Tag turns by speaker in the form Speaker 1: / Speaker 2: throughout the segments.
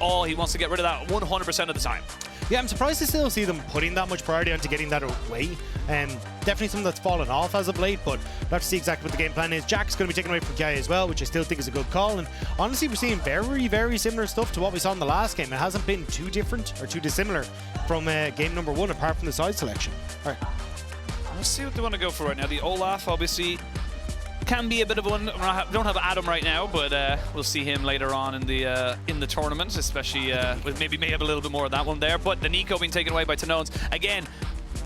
Speaker 1: all. He wants to get rid of that 100% of the time.
Speaker 2: Yeah, I'm surprised to still see them putting that much priority onto getting that away. Definitely something that's fallen off as of late, but we'll have to see exactly what the game plan is. Jack's going to be taken away from Kia as well, which I still think is a good call. And honestly, we're seeing very, very similar stuff to what we saw in the last game. It hasn't been too different or too dissimilar from game number 1, apart from the side selection. All right.
Speaker 1: Let's see what they want to go for right now. The Olaf, obviously, can be a bit of one. I don't have Adam right now, but we'll see him later on in the tournament, especially with maybe may have a little bit more of that one there. But the Nico being taken away by Tanones again.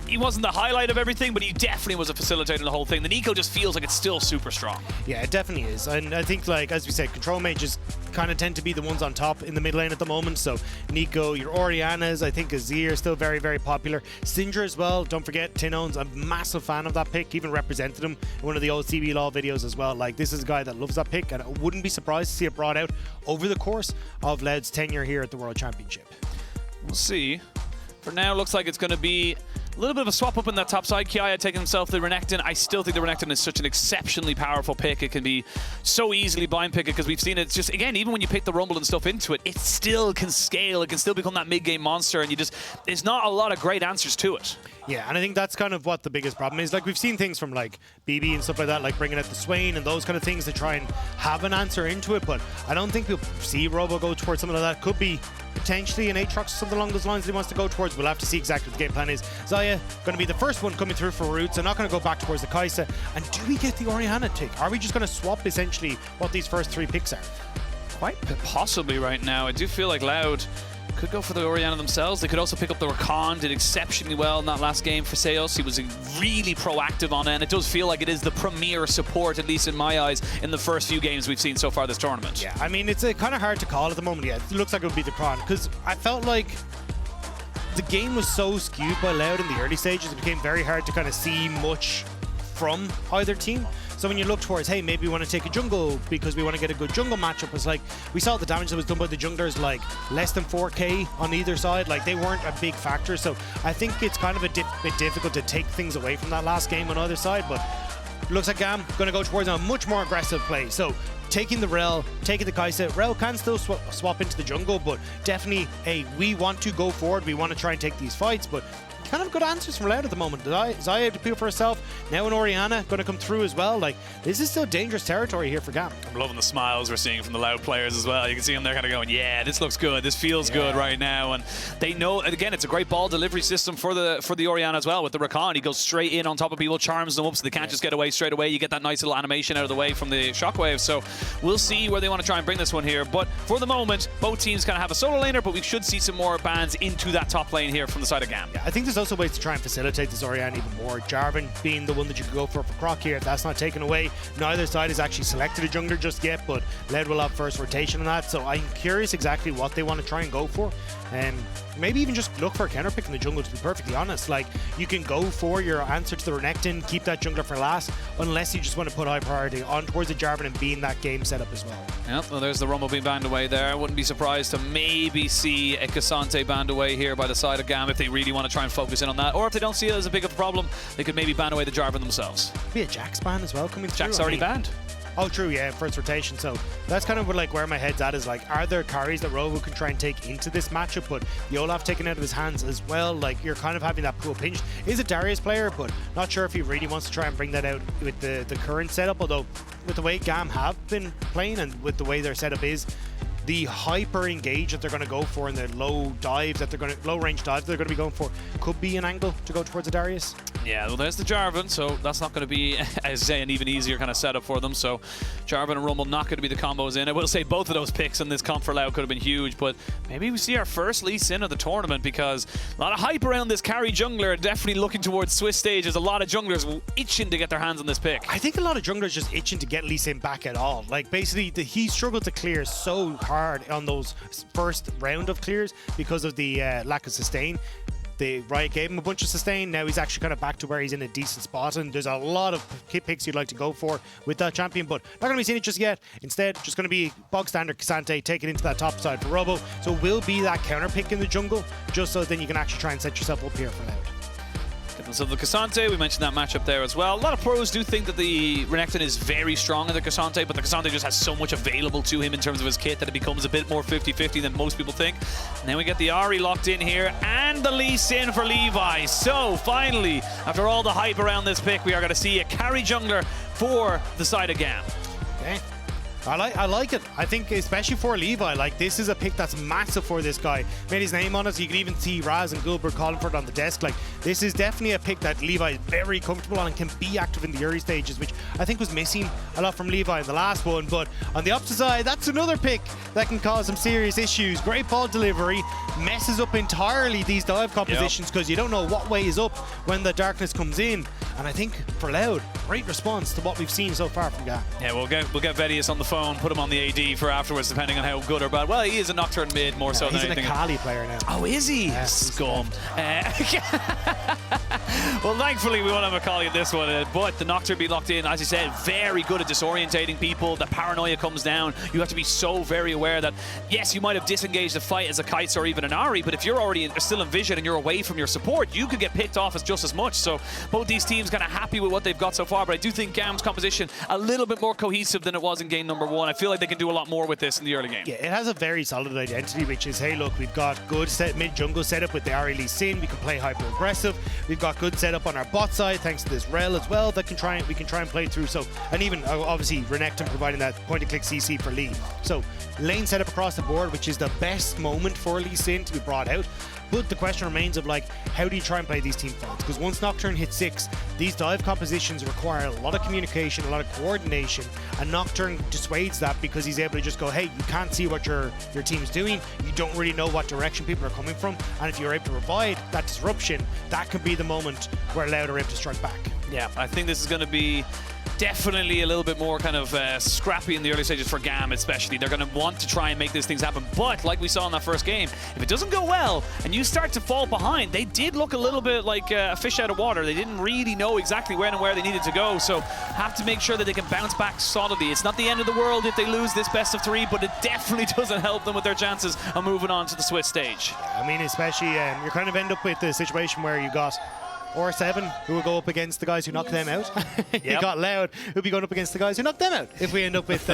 Speaker 1: He wasn't the highlight of everything, but he definitely was a facilitator in the whole thing. The Nico just feels like it's still super strong. Yeah, it definitely is. And I think, like, as we said, control mages kind of tend to be the ones on top in the mid lane at the moment. So Nico, your Orianas, I think Azir still very, very popular. Syndra as well. Don't forget, Tinone's a massive fan of that pick. Even represented him in one of the old CB Law videos as well. Like, this is a guy that loves that pick, and I wouldn't be surprised to see it brought out over the course of Led's tenure here at the World Championship. We'll see. For now, looks like it's going to be a little bit of a swap up in that top side. Kia taking himself the Renekton. I still think the Renekton is such an exceptionally powerful pick. It can be so easily blind pick it because we've seen it. It's just, again, even when you pick the Rumble and stuff into it, it still can scale. It can still become that mid-game monster, and there's not a lot of great answers to it. Yeah, and I think that's kind of what the biggest problem is. Like, we've seen things from, like, BB and stuff like that, like bringing out the Swain and those kind of things to try and have an answer into it, but I don't think we'll see Robo go towards something like that. Could be potentially an Aatrox or something along those lines that he wants to go towards. We'll have to see exactly what the game plan is. Xayah going to be the first one coming through for Roots. I'm not going to go back towards the Kai'Sa. And do we get the Orianna tick? Are we just going to swap essentially what these first 3 picks are? Quite possibly right now. I do feel like Loud could go for the Orianna themselves. They could also pick up the Rakan. Did exceptionally well in that last game for Seos. He was really proactive on it, and it does feel like it is the premier support, at least in my eyes, in the first few games we've seen so far this tournament. Yeah, I mean, it's kind of hard to call at the moment. Yeah, it looks like it would be the Kron, because I felt like the game was so skewed by Loud in the early stages, it became very hard to kind of see much from either team. So when you look towards, hey, maybe we want to take a jungle because we want to get a good jungle matchup, it's like we saw the damage that was done by the junglers, like less than 4k on either side. Like, they weren't a big factor. So I think it's kind of a bit difficult to take things away from that last game on either side. But looks like GAM going to go towards a much more aggressive play. So taking the Rel, taking the Kai'Sa. Rel can still swap into the jungle, but definitely, hey, we want to go forward. We want to try and take these fights, but kind of good answers from Loud at the moment. Xayah able to appeal for herself. Now an Orianna going to come through as well. Like, this is still dangerous territory here for GAM. I'm loving the smiles we're seeing from the Loud players as well. You can see them there kind of going, yeah, this looks good. This feels good right now. And they know, and again, it's a great ball delivery system for the Orianna as well with the Rakan. He goes straight in on top of people, charms them up so they can't just get away straight away. You get that nice little animation out of the way from the Shockwave. So we'll see where they want to try and bring this one here. But for the moment, both teams kind of have a solo laner, but we should see some more bans into that top lane here from the side of GAM. Yeah, I think there's also ways to try and facilitate this Orianna even more. Jarvan being the one that you could go for Croc here. If that's not taken away, neither side has actually selected a jungler just yet, but Led will have first rotation on that. So I'm curious exactly what they want to try and go for. And maybe even just look for a counter pick in the jungle, to be perfectly honest. Like, you can go for your answer to the Renekton, keep that jungler for last, unless you just want to put high priority on towards the Jarvan and being that game setup as well. Yep, well, there's the Rumble being banned away there. I wouldn't be surprised to maybe see a Cassante banned away here by the side of GAM if they really want to try and focus in on that. Or if they don't see it as a big of a problem, they could maybe ban away the Jarvan themselves. Be a Jax ban as well coming through. Jax already banned. Oh, true, yeah, first rotation. So that's kind of like where my head's at, is like, are there carries that Robo can try and take into this matchup? But the Olaf taken out of his hands as well, like, you're kind of having that pool pinch. Is a Darius player, but not sure if he really wants to try and bring that out with the current setup. Although with the way GAM have been playing and with the way their setup is, the hyper engage that they're going to go for and the low dives that they're going to, low range dives they're going to be going for, could be an angle to go towards a Darius. Yeah, well, there's the Jarvan, so that's not going to be an even easier kind of setup for them. So Jarvan and Rumble not going to be the combos in. I will say both of those picks in this comp for Loud could have been huge, but maybe we see our first Lee Sin of the tournament, because a lot of hype around this carry jungler, definitely looking towards Swiss stage. There's a lot of junglers itching to get their hands on this pick. I think a lot of junglers just itching to get Lee Sin back at all. Like, basically, he struggled to clear so hard on those first round of clears because of the lack of sustain. The Riot gave him a bunch of sustain. Now he's actually kind of back to where he's in a decent spot, and there's a lot of picks you'd like to go for with that champion, but not going to be seeing it just yet. Instead, just going to be bog standard Cassante taking into that top side for Robo. So will be that counter pick in the jungle, just so then you can actually try and set yourself up here for Loud. Get themselves the Cassante. We mentioned that matchup there as well. A lot of pros do think that the Renekton is very strong in the Cassante, but the Cassante just has so much available to him in terms of his kit that it becomes a bit more 50-50 than most people think. And then we get the Ahri locked in here and the Lee Sin for Levi. So finally, after all the hype around this pick, we are going to see a carry jungler for the side of GAM.
Speaker 2: Okay. I like it. I think especially for Levi, like this is a pick that's massive for this guy. Made his name on it, so you can even see Raz and Gilbert calling for it on the desk. Like this is definitely a pick that Levi is very comfortable on and can be active in the early stages, which I think was missing a lot from Levi in the last one. But on the opposite side, that's another pick that can cause some serious issues. Great ball delivery, messes up entirely these dive compositions because you don't know what way is up when the darkness comes in. And I think for Loud, great response to what we've seen so far from GAM.
Speaker 1: Yeah, we'll get Vedius on the phone, put him on the AD for afterwards, depending on how good or bad. Well, he is a Nocturne mid more so than anything.
Speaker 2: He's an Akali player now.
Speaker 1: Oh, is he?
Speaker 2: Yeah,
Speaker 1: Scum. Well, thankfully, we won't have Akali in this one, but the Nocturne be locked in. As you said, very good at disorientating people. The paranoia comes down. You have to be so very aware that, yes, you might have disengaged the fight as a Kites or even an Ahri, but if you're already still in vision and you're away from your support, you could get picked off as just as much. So both these teams kind of happy with what they've got so far, but I do think GAM's composition a little bit more cohesive than it was in game number 1. I feel like they can do a lot more with this in the early game.
Speaker 2: Yeah, it has a very solid identity, which is, hey, look, we've got good mid-jungle setup with the Ahri Lee Sin. We can play hyper-aggressive. We've got good setup on our bot side, thanks to this Rel as well, that we can try and play through. So, and even, obviously, Renekton providing that point-and-click CC for Lee. So, lane setup across the board, which is the best moment for Lee Sin to be brought out. But the question remains of, like, how do you try and play these team fights? Because once Nocturne hits 6, these dive compositions require a lot of communication, a lot of coordination, and Nocturne dissuades that because he's able to just go, hey, you can't see what your team's doing, you don't really know what direction people are coming from, and if you're able to provide that disruption, that could be the moment where Loud are able to strike back.
Speaker 1: Yeah, I think this is going to be definitely a little bit more kind of scrappy in the early stages for GAM especially. They're going to want to try and make these things happen, but like we saw in that first game, if it doesn't go well and you start to fall behind, they did look a little bit like a fish out of water. They didn't really know exactly when and where they needed to go, so have to make sure that they can bounce back solidly. It's not the end of the world if they lose this best of 3, but it definitely doesn't help them with their chances of moving on to the Swiss stage.
Speaker 2: I mean, especially you kind of end up with the situation where you got or7 who will go up against the guys who knocked them out. You got Loud who'll be going up against the guys who knocked them out if we end up with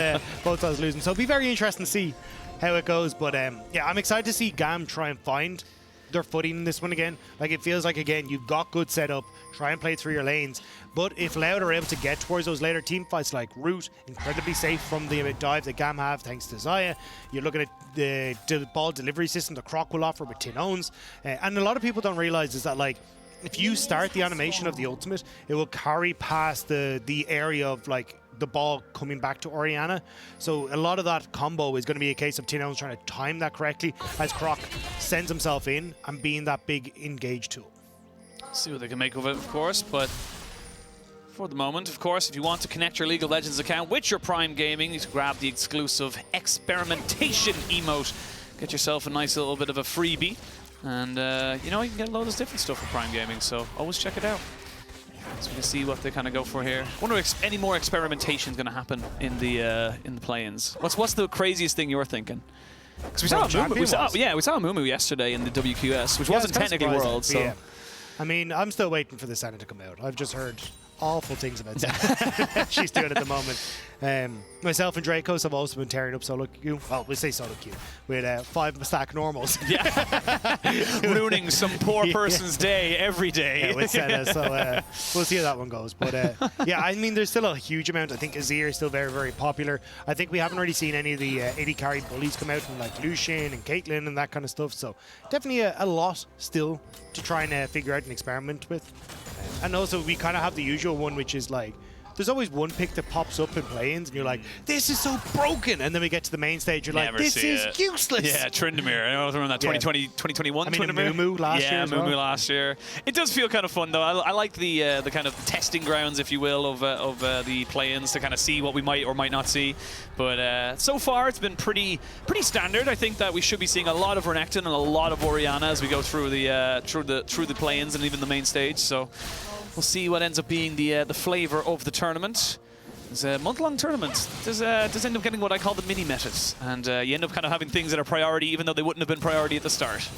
Speaker 2: both sides losing. So it'll be very interesting to see how it goes. But yeah, I'm excited to see GAM try and find their footing in this one again. Like, it feels like, again, you've got good setup, try and play through your lanes. But if Loud are able to get towards those later team fights, like Root, incredibly safe from the dive that GAM have thanks to Xayah. You're looking at the ball delivery system that Croc will offer with Tin Owns. And a lot of people don't realize is that, like, if you start the animation of the ultimate, it will carry past the area of, like, the ball coming back to Orianna. So a lot of that combo is going to be a case of Tin Owns trying to time that correctly as Croc sends himself in and being that big engage tool.
Speaker 1: See what they can make of it, of course, but for the moment, of course, if you want to connect your League of Legends account with your Prime Gaming, you can grab the exclusive experimentation emote. Get yourself a nice little bit of a freebie. And, you know, you can get a load of different stuff for Prime Gaming, so always check it out. So we can see what they kind of go for here. I wonder if any more experimentation is going to happen in the play-ins. What's the craziest thing you're thinking? Because we saw a Mumu yesterday in the WQS, which wasn't technically World. So.
Speaker 2: Yeah. I mean, I'm still waiting for the Senate to come out. I've just heard awful things about Senate. She's doing at the moment. Myself and Dracos have also been tearing up solo queue. Well, we say solo queue with 5 stack normals.
Speaker 1: Yeah, ruining some poor person's day every day.
Speaker 2: Yeah, with Senna. So we'll see how that one goes. But yeah, I mean, there's still a huge amount. I think Azir is still very, very popular. I think we haven't really seen any of the 80 carry bullies come out from like Lucian and Caitlyn and that kind of stuff. So definitely a lot still to try and figure out and experiment with. And also, we kind of have the usual one, which is like, there's always one pick that pops up in play-ins, and you're like, this is so broken. And then we get to the main stage, you're like, this is useless.
Speaker 1: Yeah, Tryndamere. I remember that 2020, 2021 Tryndamere.
Speaker 2: I mean, Mumu last year as well.
Speaker 1: Yeah, Mumu last year. It does feel kind of fun, though. I like the kind of testing grounds, if you will, of the play-ins to kind of see what we might or might not see. But so far, it's been pretty standard. I think that we should be seeing a lot of Renekton and a lot of Orianna as we go through the play-ins and even the main stage. So we'll see what ends up being the flavor of the tournament. It's a month-long tournament. Does end up getting what I call the mini-metas, and you end up kind of having things that are priority even though they wouldn't have been priority at the start.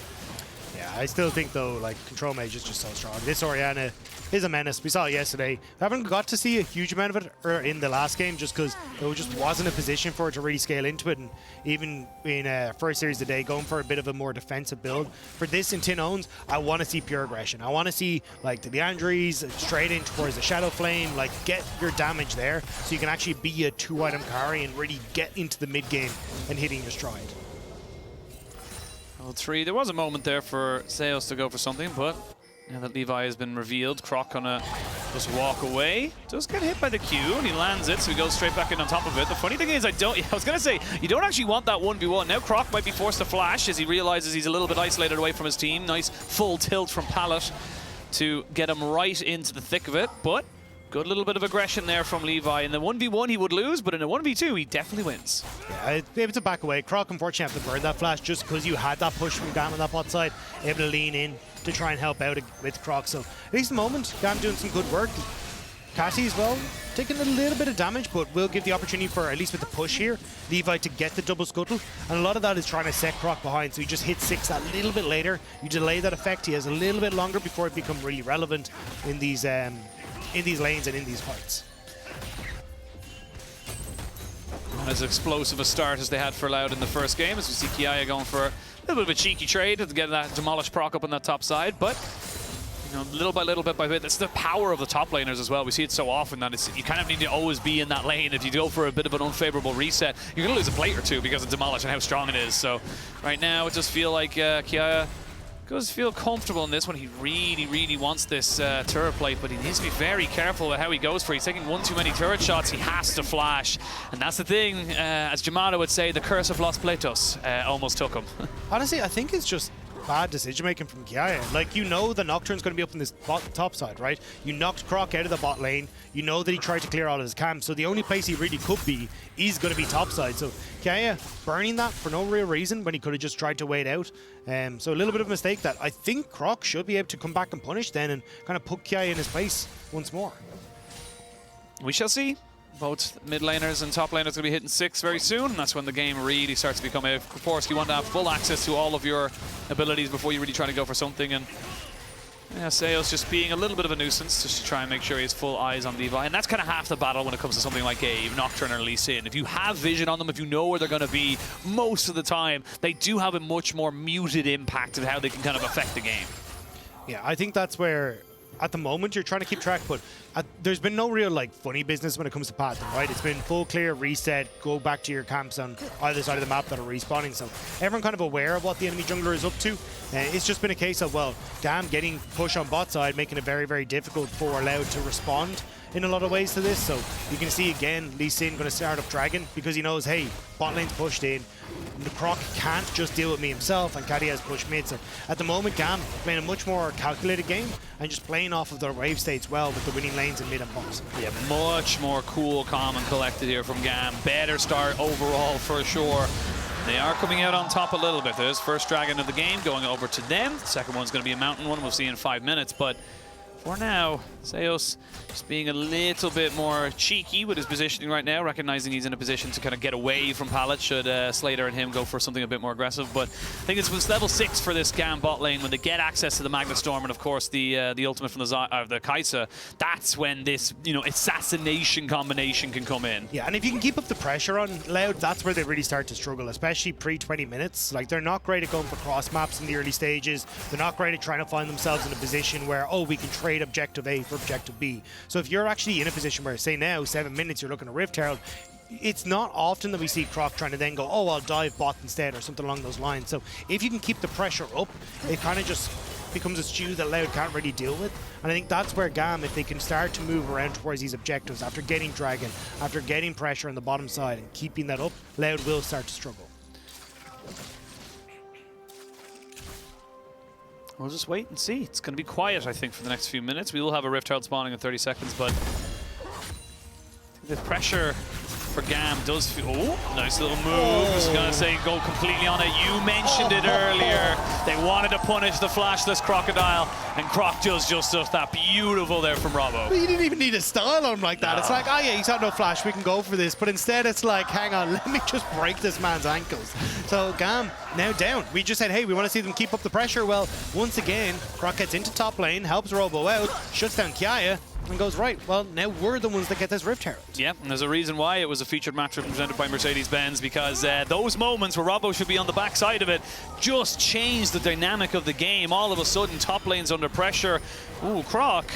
Speaker 2: Yeah, I still think though, like, Control Mage is just so strong. This Orianna is a menace. We saw it yesterday. I haven't got to see a huge amount of it in the last game just because it just wasn't a position for it to really scale into it. And even in first series today, going for a bit of a more defensive build. For this in Tin Owns, I want to see pure aggression. I want to see like the Leandries straight in towards the Shadow Flame, like get your damage there so you can actually be a 2-item carry and really get into the mid game and hitting your stride.
Speaker 1: 3. There was a moment there for Zeus to go for something, but now that Levi has been revealed, Croc gonna just walk away. Does get hit by the Q, and he lands it, so he goes straight back in on top of it. The funny thing is, I was gonna say, you don't actually want that 1v1. Now Croc might be forced to flash as he realizes he's a little bit isolated away from his team. Nice full tilt from Pallet to get him right into the thick of it, but good little bit of aggression there from Levi. In the 1v1 he would lose, but in a 1v2 he definitely wins.
Speaker 2: Yeah, able to back away. Croc unfortunately have to burn that flash just because you had that push from GAM on that bot side, able to lean in to try and help out with Croc. So at least the moment, GAM doing some good work. Cassie as well, taking a little bit of damage, but will give the opportunity for, at least with the push here, Levi to get the double scuttle. And a lot of that is trying to set Croc behind, so he just hits 6 a little bit later. You delay that effect, he has a little bit longer before it becomes really relevant in these lanes and in these fights.
Speaker 1: As explosive a start as they had for Loud in the first game, as we see Kiaya going for a little bit of a cheeky trade to get that demolished proc up on that top side, but you know, little by little, bit by bit, that's the power of the top laners as well. We see it so often that you kind of need to always be in that lane. If you go for a bit of an unfavorable reset, you're going to lose a plate or two because of Demolish and how strong it is. So right now, it just feels like Kiaya does feel comfortable in this one. He really wants this turret plate, but he needs to be very careful with how he goes for it. He's taking one too many turret shots. He has to flash. And that's the thing, as Jamada would say, the curse of Los Platos almost took him.
Speaker 2: Honestly, I think it's just bad decision making from Kiaya. Like, you know the Nocturne's going to be up in this top side, right? You knocked Croc out of the bot lane. You know that he tried to clear all of his camps, so the only place he really could be is going to be top side. So Kiaya burning that for no real reason when he could have just tried to wait out. So a little bit of a mistake that I think Croc should be able to come back and punish then and kind of put Kiaya in his place once more.
Speaker 1: We shall see. Both mid laners and top laners going to be hitting 6 very soon, and that's when the game really starts to become a... Of course, you want to have full access to all of your abilities before you really try to go for something, and yeah, Seo's just being a little bit of a nuisance just to try and make sure he has full eyes on Levi, and that's kind of half the battle when it comes to something like a Nocturne or Lee Sin. If you have vision on them, if you know where they're going to be most of the time, they do have a much more muted impact of how they can kind of affect the game.
Speaker 2: Yeah, I think that's where... At the moment, you're trying to keep track, but there's been no real like funny business when it comes to pathing, right? It's been full clear, reset, go back to your camps on either side of the map that are respawning. So everyone kind of aware of what the enemy jungler is up to. It's just been a case of, well, GAM getting push on bot side, making it very difficult for Loud to respond in a lot of ways to this. So you can see again, Lee Sin going to start up Dragon because he knows, hey, bot lane's pushed in. The Croc can't just deal with me himself, and Caddy has pushed mid. So at the moment, GAM playing a much more calculated game and just playing off of their wave states well with the winning lanes in mid and bot.
Speaker 1: Yeah, much more cool, calm, and collected here from GAM. Better start overall for sure. They are coming out on top a little bit. There's first Dragon of the game going over to them. The second one's going to be a mountain one. We'll see in 5 minutes, but for now, Zeus just being a little bit more cheeky with his positioning right now, recognizing he's in a position to kind of get away from Pallet should Slater and him go for something a bit more aggressive. But I think it's level 6 for this GAM bot lane when they get access to the Magnet Storm and of course the ultimate from the Kai'Sa. That's when this assassination combination can come in.
Speaker 2: Yeah, and if you can keep up the pressure on Loud, that's where they really start to struggle, especially pre-20 minutes. Like, they're not great at going for cross maps in the early stages. They're not great at trying to find themselves in a position where, oh, we can trade objective A for objective B. So if you're actually in a position where, say now, 7 minutes, you're looking at Rift Herald, it's not often that we see Croc trying to then go, oh, I'll dive bot instead or something along those lines. So if you can keep the pressure up, it kind of just becomes a stew that Loud can't really deal with. And I think that's where GAM, if they can start to move around towards these objectives after getting Dragon, after getting pressure on the bottom side and keeping that up, Loud will start to struggle.
Speaker 1: We'll just wait and see. It's going to be quiet, I think, for the next few minutes. We will have a Rift Herald spawning in 30 seconds, but the pressure for GAM does feel... Oh, nice little move. I was going to say go completely on it. You mentioned it earlier. They wanted to punish the flashless Crocodile, and Croc just does that beautiful there from Robbo.
Speaker 2: But you didn't even need a style on him like that. No. It's like, oh yeah, he's got no flash, we can go for this. But instead it's like, hang on, let me just break this man's ankles. So GAM now down. We just said, hey, we want to see them keep up the pressure. Well, once again, Croc gets into top lane, helps Robbo out, shuts down Kiaya, and goes, right, well, now we're the ones that get this Rift Herald.
Speaker 1: Yeah, and there's a reason why it was a featured matchup presented by Mercedes-Benz, because those moments where Robbo should be on the backside of it just changed the dynamic of the game. All of a sudden, top lane's under pressure. Ooh, Croc,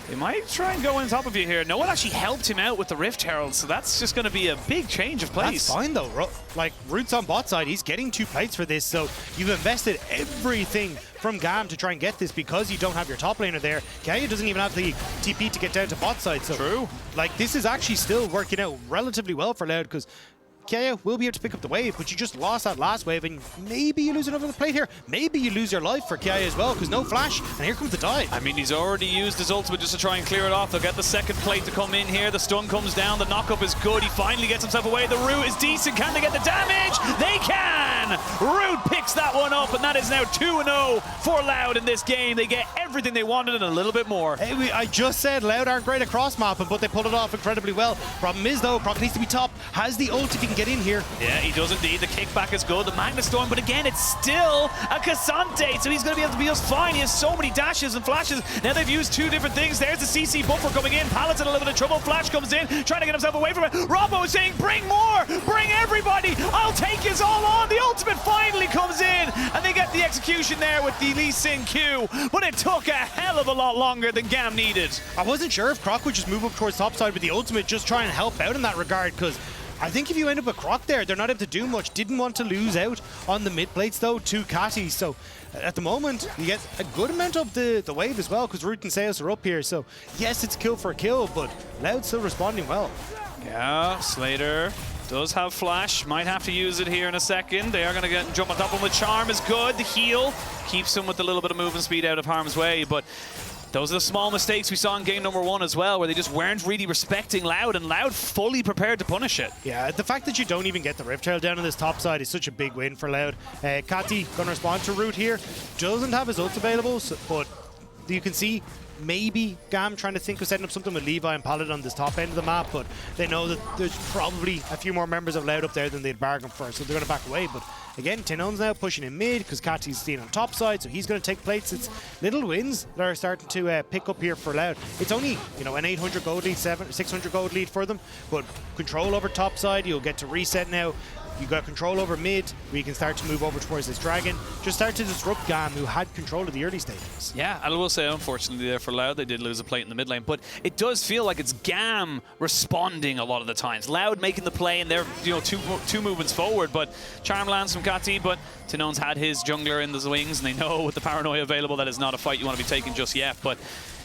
Speaker 1: they might try and go on top of you here. No one actually helped him out with the Rift Herald, so that's just going to be a big change of place.
Speaker 2: That's fine, though. Like, Root's on bot side, he's getting 2 plates for this, so you've invested everything from GAM to try and get this because you don't have your top laner there. Kiaya doesn't even have the TP to get down to bot side, so
Speaker 1: true.
Speaker 2: Like, this is actually still working out relatively well for Loud, because Kiaya will be able to pick up the wave, but you just lost that last wave, and maybe you lose another plate here. Maybe you lose your life for Kiaya as well, because no flash, and here comes the dive.
Speaker 1: I mean, he's already used his ultimate just to try and clear it off. They'll get the second plate to come in here. The stun comes down. The knockup is good. He finally gets himself away. The root is decent. Can they get the damage? They can! Root picks that one up, and that is now 2-0 for Loud in this game. They get everything they wanted and a little bit more.
Speaker 2: Hey, I just said Loud aren't great at cross-mapping, but they pulled it off incredibly well. Problem is, though, Croc needs to be top. Has the ult if he can get in here.
Speaker 1: Yeah, he does indeed. The kickback is good. The Magna Storm, but again, it's still a Cassante, so he's going to be able to be just fine. He has so many dashes and flashes. Now they've used 2 different things. There's the CC buffer coming in. Pallets in a little bit of trouble. Flash comes in, trying to get himself away from it. Robbo is saying, bring more! Bring everybody! I'll take his all on! The ultimate finally comes in, and they get the execution there with the Lee Sin Q, but it took a hell of a lot longer than GAM needed.
Speaker 2: I wasn't sure if Croc would just move up towards top side with the ultimate, just try and help out in that regard, because I think if you end up with Croc there, they're not able to do much. Didn't want to lose out on the mid plates though to Catty. So at the moment, you get a good amount of the wave as well, because Root and Seus are up here. So yes, it's kill for a kill, but Loud still responding well.
Speaker 1: Yeah, Slater does have flash. Might have to use it here in a second. They are going to jump on top of him. The charm is good. The heal keeps him with a little bit of movement speed out of harm's way, but those are the small mistakes we saw in game number 1 as well, where they just weren't really respecting Loud, and Loud fully prepared to punish it.
Speaker 2: Yeah, the fact that you don't even get the Rift Trail down on this top side is such a big win for Loud. Catty going to respond to Root here. Doesn't have his ult available, so, but you can see maybe GAM trying to think of setting up something with Levi and Paladin on this top end of the map, but they know that there's probably a few more members of Loud up there than they'd bargained for, so they're going to back away. But again, Tinon's now pushing in mid because Catty's staying on top side, so he's going to take plates. It's little wins that are starting to pick up here for Loud. It's only, you know, an 800 gold lead, 600 gold lead for them, but control over top side, you'll get to reset now. You got control over mid, where you can start to move over towards this dragon. Just start to disrupt GAM, who had control of the early stages.
Speaker 1: Yeah, I will say, unfortunately, there for Loud, they did lose a plate in the mid lane, but it does feel like it's GAM responding a lot of the times. Loud making the play, and they're, you know, two movements forward, but charm lands from Catty, but Tinon's had his jungler in the wings, and they know with the paranoia available that is not a fight you want to be taking just yet, but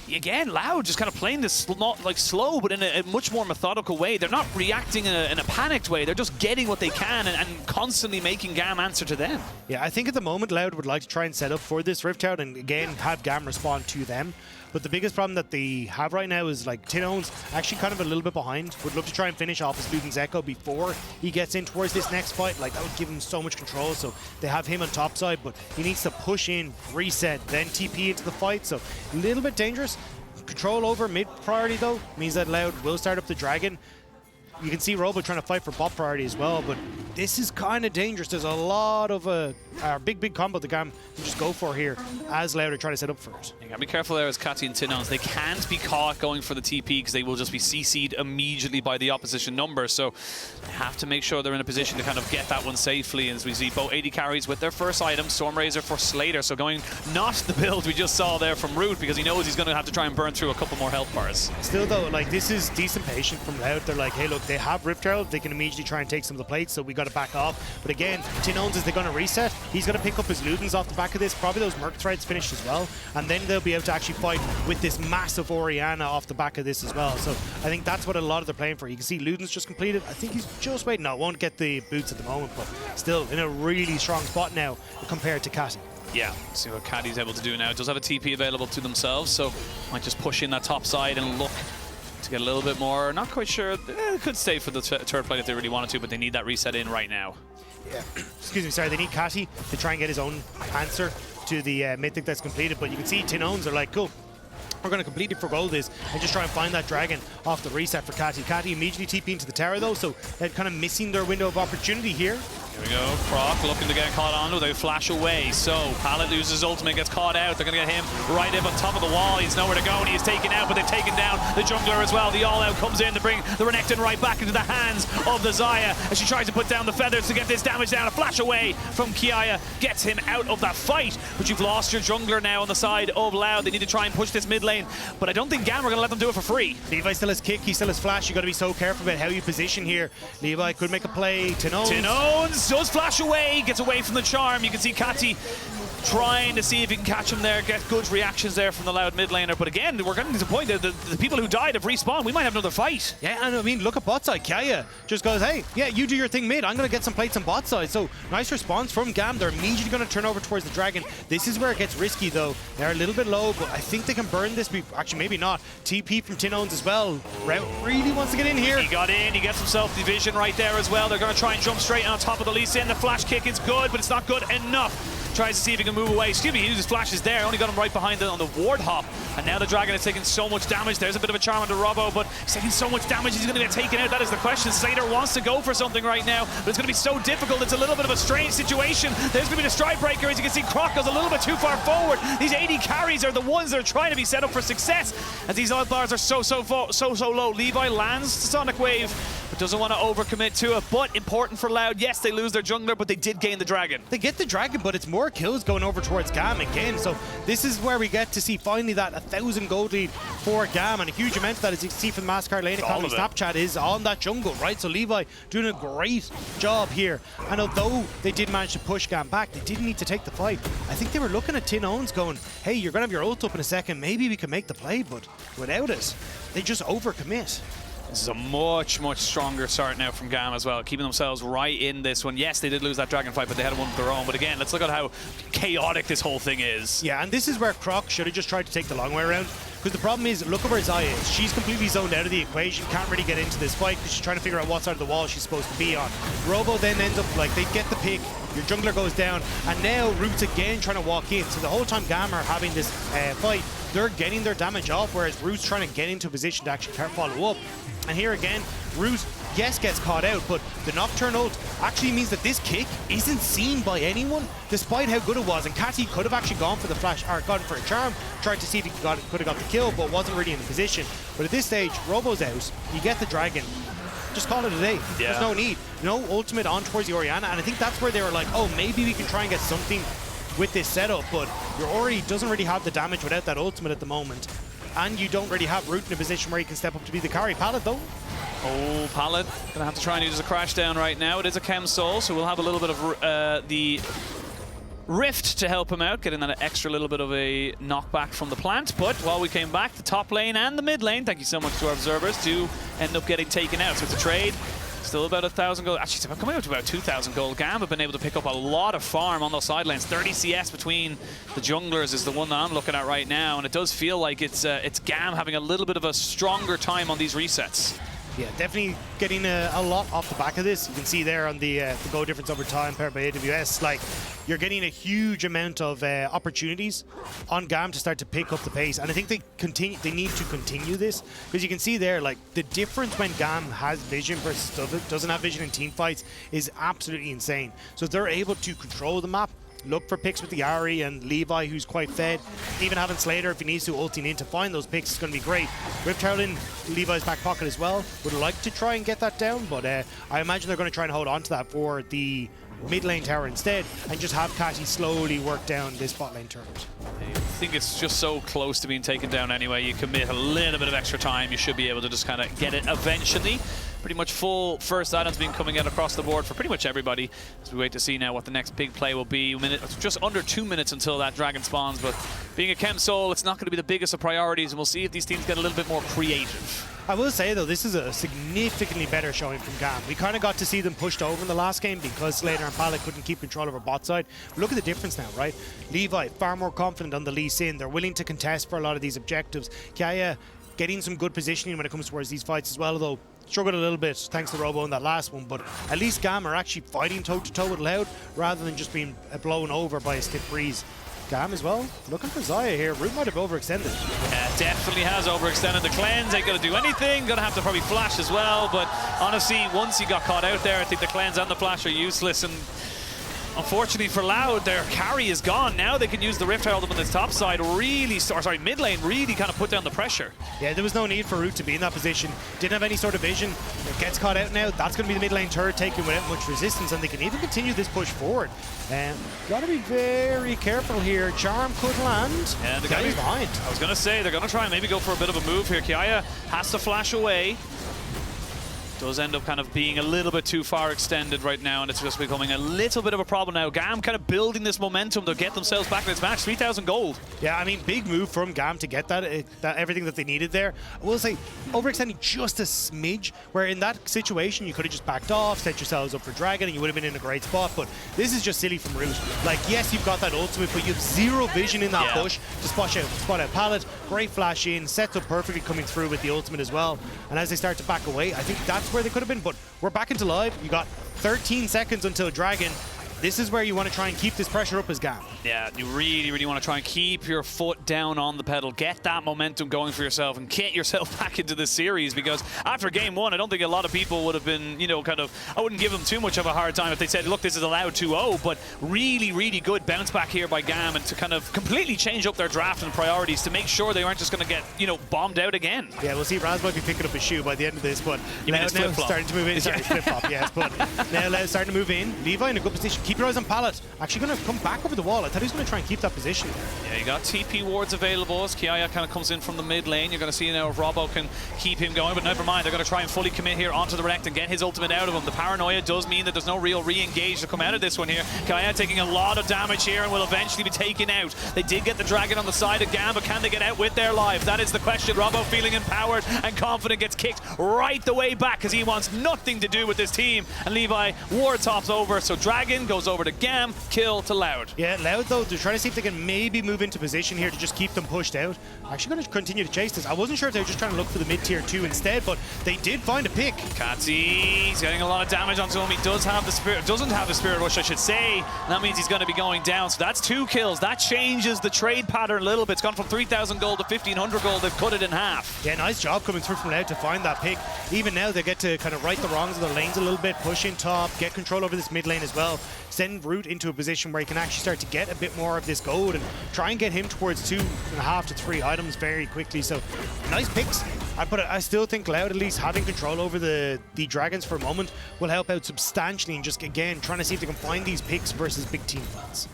Speaker 1: again, Loud just kind of playing this not like slow, but in a much more methodical way. They're not reacting in a panicked way. They're just getting what they can and constantly making GAM answer to them.
Speaker 2: Yeah, I think at the moment Loud would like to try and set up for this Rift out and again have GAM respond to them. But the biggest problem that they have right now is like Tinon's actually kind of a little bit behind. Would love to try and finish off his Luden's Echo before he gets in towards this next fight. Like that would give him so much control. So they have him on top side, but he needs to push in, reset, then TP into the fight. So a little bit dangerous. Control over mid priority though means that Loud will start up the dragon. You can see Robo trying to fight for bot priority as well, but this is kind of dangerous. There's a lot of big combo the GAM can just go for here as Loud are trying to set up for it.
Speaker 1: You gotta be careful there as Catty and Tinons. They can't be caught going for the TP because they will just be CC'd immediately by the opposition number, so they have to make sure they're in a position to kind of get that one safely. As we see both 80 carries with their first item, Stormrazor for Slater, so going not the build we just saw there from Root because he knows he's going to have to try and burn through a couple more health bars.
Speaker 2: Still though, like this is decent patience from Loud. They're like, hey look, they have Rift Herald, they can immediately try and take some of the plates, so we got to back off. But again, Tinons, is they going to reset? He's going to pick up his Ludens off the back of this, probably those Merc threads finished as well, and then they'll be able to actually fight with this massive Orianna off the back of this as well. So I think that's what a lot of they're playing for. You can see Ludens just completed. I think he's just waiting. No, won't get the boots at the moment, but still in a really strong spot now compared to Catty.
Speaker 1: Yeah, see what Catty's able to do now. Does have a TP available to themselves, so might just push in that top side and look to get a little bit more. Not quite sure. They could stay for the third plate if they really wanted to, but they need that reset in right now.
Speaker 2: Yeah. Excuse me, sorry. They need Catty to try and get his own answer to the mythic that's completed, but you can see Tinons are like, cool, we're going to completely forgo this and just try and find that dragon off the reset for Catty. Catty immediately TP into the tower though, so they're kind of missing their window of opportunity here.
Speaker 1: Here we go, Croc looking to get caught on with a flash away. So Pallet loses his ultimate, gets caught out. They're going to get him right up on top of the wall. He's nowhere to go and he is taken out, but they've taken down the jungler as well. The all-out comes in to bring the Renekton right back into the hands of the Xayah as she tries to put down the feathers to get this damage down. A flash away from Kiaya gets him out of that fight, but you've lost your jungler now on the side of Loud. They need to try and push this mid lane, but I don't think GAM are going to let them do it for free.
Speaker 2: Levi still has kick, he still has flash. You got to be so careful about how you position here. Levi could make a play. Tinons
Speaker 1: does flash away. Gets away from the charm. You can see Catty trying to see if he can catch him there, get good reactions there from the Loud mid laner. But again, we're getting to the point that the people who died have respawned. We might have another fight.
Speaker 2: Yeah, and I mean, look at bot side. Kiaya just goes, hey, yeah, you do your thing mid. I'm going to get some plates on bot side. So nice response from GAM. They're immediately going to turn over towards the dragon. This is where it gets risky, though. They're a little bit low, but I think they can burn this. Actually, maybe not. TP from Tinons as well. Rout really wants to get in here.
Speaker 1: He got in. He gets himself division right there as well. They're going to try and jump straight on top of the Lee Sin. The flash kick is good, but it's not good enough. Tries to see if he can move away. Excuse me, he uses flashes there. Only got him right behind on the ward hop. And now the dragon is taking so much damage. There's a bit of a charm on the Robbo, but he's taking so much damage. He's going to get taken out. That is the question. Seder wants to go for something right now, but it's going to be so difficult. It's a little bit of a strange situation. There's going to be the stride breaker. As you can see, Croc goes a little bit too far forward. These AD carries are the ones that are trying to be set up for success, as these odd bars are so low. Levi lands the Sonic Wave, but doesn't want to overcommit to it. But important for Loud. Yes, they lose their jungler, but they did gain the dragon.
Speaker 2: They get the dragon, but it's more kills going over towards GAM again. So this is where we get to see finally that 1,000 gold lead for GAM, and a huge amount of that, as you can see from the Mastercard lane economy Snapchat, is on that jungle, right? So Levi doing a great job here. And although they did manage to push GAM back, they didn't need to take the fight. I think they were looking at Tinons going, hey, you're going to have your ult up in a second. Maybe we can make the play, but without it, they just overcommit.
Speaker 1: This is a much stronger start now from GAM as well, keeping themselves right in this one. Yes, they did lose that dragon fight, but they had one of their own. But again, let's look at how chaotic this whole thing is.
Speaker 2: Yeah, and this is where Croc should have just tried to take the long way around. Because the problem is, look at where Xayah is. She's completely zoned out of the equation, can't really get into this fight because she's trying to figure out what side of the wall she's supposed to be on. Robo then ends up, like, they get the pick, your jungler goes down, and now Root's again trying to walk in. So the whole time GAM are having this fight, they're getting their damage off, whereas Root's trying to get into a position to actually follow up. And here again, Root, yes, gets caught out, but the Nocturne ult actually means that this kick isn't seen by anyone, despite how good it was. And Catty could have actually gone for the flash, or gone for a charm, tried to see if he could have got the kill, but wasn't really in the position. But at this stage, Robo's out, you get the dragon, just call it a day. Yeah. There's no need. No ultimate on towards the Orianna, and I think that's where they were like, oh, maybe we can try and get something with this setup, but your Ori doesn't really have the damage without that ultimate at the moment. And you don't really have Root in a position where he can step up to be the carry. Pallet, though.
Speaker 1: Oh, Pallet gonna have to try and use a crash down right now. It is a Chem Soul, so we'll have a little bit of the Rift to help him out, getting that extra little bit of a knockback from the plant. But while we came back, the top lane and the mid lane, thank you so much to our observers, do end up getting taken out. So it's a trade. Still about 1,000 gold. Actually, it's coming up to about 2,000 gold. GAM have been able to pick up a lot of farm on those side lanes. 30 CS between the junglers is the one that I'm looking at right now, and it does feel like it's GAM having a little bit of a stronger time on these resets.
Speaker 2: Yeah, definitely getting a lot off the back of this. You can see there on the goal difference over time paired by AWS, like you're getting a huge amount of opportunities on GAM to start to pick up the pace. And I think they need to continue this, because you can see there, like, the difference when GAM has vision versus doesn't have vision in team fights is absolutely insane. So if they're able to control the map, look for picks with the Ari and Levi, who's quite fed. Even having Slater, if he needs to, ulting in to find those picks, is going to be great. Rift Herald in Levi's back pocket as well. Would like to try and get that down, but I imagine they're going to try and hold on to that for the mid lane tower instead, and just have Catty slowly work down this bot lane turret.
Speaker 1: I think it's just so close to being taken down anyway. You commit a little bit of extra time, you should be able to just kind of get it eventually. Pretty much full first items being coming out across the board for pretty much everybody, as we wait to see now what the next big play will be. Just under 2 minutes until that dragon spawns, but being a Chem Soul, it's not going to be the biggest of priorities, and we'll see if these teams get a little bit more creative.
Speaker 2: I will say, though, this is a significantly better showing from GAM. We kind of got to see them pushed over in the last game because Slater and Pallet couldn't keep control of our bot side. But look at the difference now, right? Levi, far more confident on the Lee Sin. They're willing to contest for a lot of these objectives. Kiaya getting some good positioning when it comes towards these fights as well, although struggled a little bit thanks to Robo in that last one, but at least GAM are actually fighting toe-to-toe with Loud rather than just being blown over by a stiff breeze. GAM as well, looking for Xayah here. Root might have overextended.
Speaker 1: Yeah, definitely has overextended. The cleanse ain't gonna do anything. Gonna have to probably flash as well, but honestly, once he got caught out there, I think the cleanse and the flash are useless, and unfortunately for Loud, their carry is gone. Now they can use the Rift Herald up on this top side, really, sorry, mid lane, really kind of put down the pressure.
Speaker 2: Yeah, there was no need for Root to be in that position. Didn't have any sort of vision. It gets caught out now. That's going to be the mid lane turret taken without much resistance, and they can even continue this push forward. Got to be very careful here. Charm could land.
Speaker 1: Yeah, the
Speaker 2: guy's behind.
Speaker 1: I was going to say, they're going to try and maybe go for a bit of a move here. Kiaya has to flash away. Does end up kind of being a little bit too far extended right now, and it's just becoming a little bit of a problem now. GAM kind of building this momentum to get themselves back in this match. 3,000 gold.
Speaker 2: Yeah, I mean, big move from GAM to get that everything that they needed there. I will say, overextending just a smidge, where in that situation, you could have just backed off, set yourselves up for Dragon, and you would have been in a great spot, but this is just silly from Root. Like, yes, you've got that ultimate, but you have zero vision in that push to spot out Pallet. Great flash in, sets up perfectly coming through with the ultimate as well. And as they start to back away, I think that's where they could have been, but we're back into live. You got 13 seconds until Dragon. This is where you want to try and keep this pressure up as GAM.
Speaker 1: Yeah, you really, really want to try and keep your foot down on the pedal, get that momentum going for yourself, and get yourself back into this series, because after game one, I don't think a lot of people would have been, you know, kind of, I wouldn't give them too much of a hard time if they said, look, this is a Loud 2-0, but really, really good bounce back here by GAM, and to kind of completely change up their draft and priorities to make sure they aren't just going to get, you know, bombed out again.
Speaker 2: Yeah, we'll see Raz might be picking up his shoe by the end of this, but now starting to move in. Sorry, flip-flop, yes, but now Loud starting to move in. Levi in a good position. Keep your eyes on Pallet. Actually going to come back over the wall. I thought he was going to try and keep that position.
Speaker 1: Yeah, you got TP wards available as Kiaya kind of comes in from the mid lane. You're going to see now if Robbo can keep him going, but never mind. They're going to try and fully commit here onto the Rect and get his ultimate out of him. The paranoia does mean that there's no real re-engage to come out of this one here. Kiaya taking a lot of damage here and will eventually be taken out. They did get the Dragon on the side of GAM, but can they get out with their lives? That is the question. Robbo feeling empowered and confident gets kicked right the way back because he wants nothing to do with this team. And Levi ward tops over, so Dragon goes over to GAM. Kill to Loud.
Speaker 2: Yeah, Loud though, they're trying to see if they can maybe move into position here to just keep them pushed out. Actually going to continue to chase this. I wasn't sure if they were just trying to look for the mid-tier 2 instead, but they did find a pick.
Speaker 1: Katsy's getting a lot of damage onto him. He does have the spirit, doesn't have the Spirit Rush, I should say. That means he's going to be going down. So that's 2 kills. That changes the trade pattern a little bit. It's gone from 3,000 gold to 1,500 gold. They've cut it in half.
Speaker 2: Yeah, nice job coming through from Loud to find that pick. Even now, they get to kind of right the wrongs of the lanes a little bit, push in top, get control over this mid lane as well. Send Root into a position where he can actually start to get a bit more of this gold and try and get him towards 2.5 to 3 items very quickly. So nice picks. But I still think Loud, at least having control over the Dragons for a moment, will help out substantially, and just again trying to see if they can find these picks versus big team fights.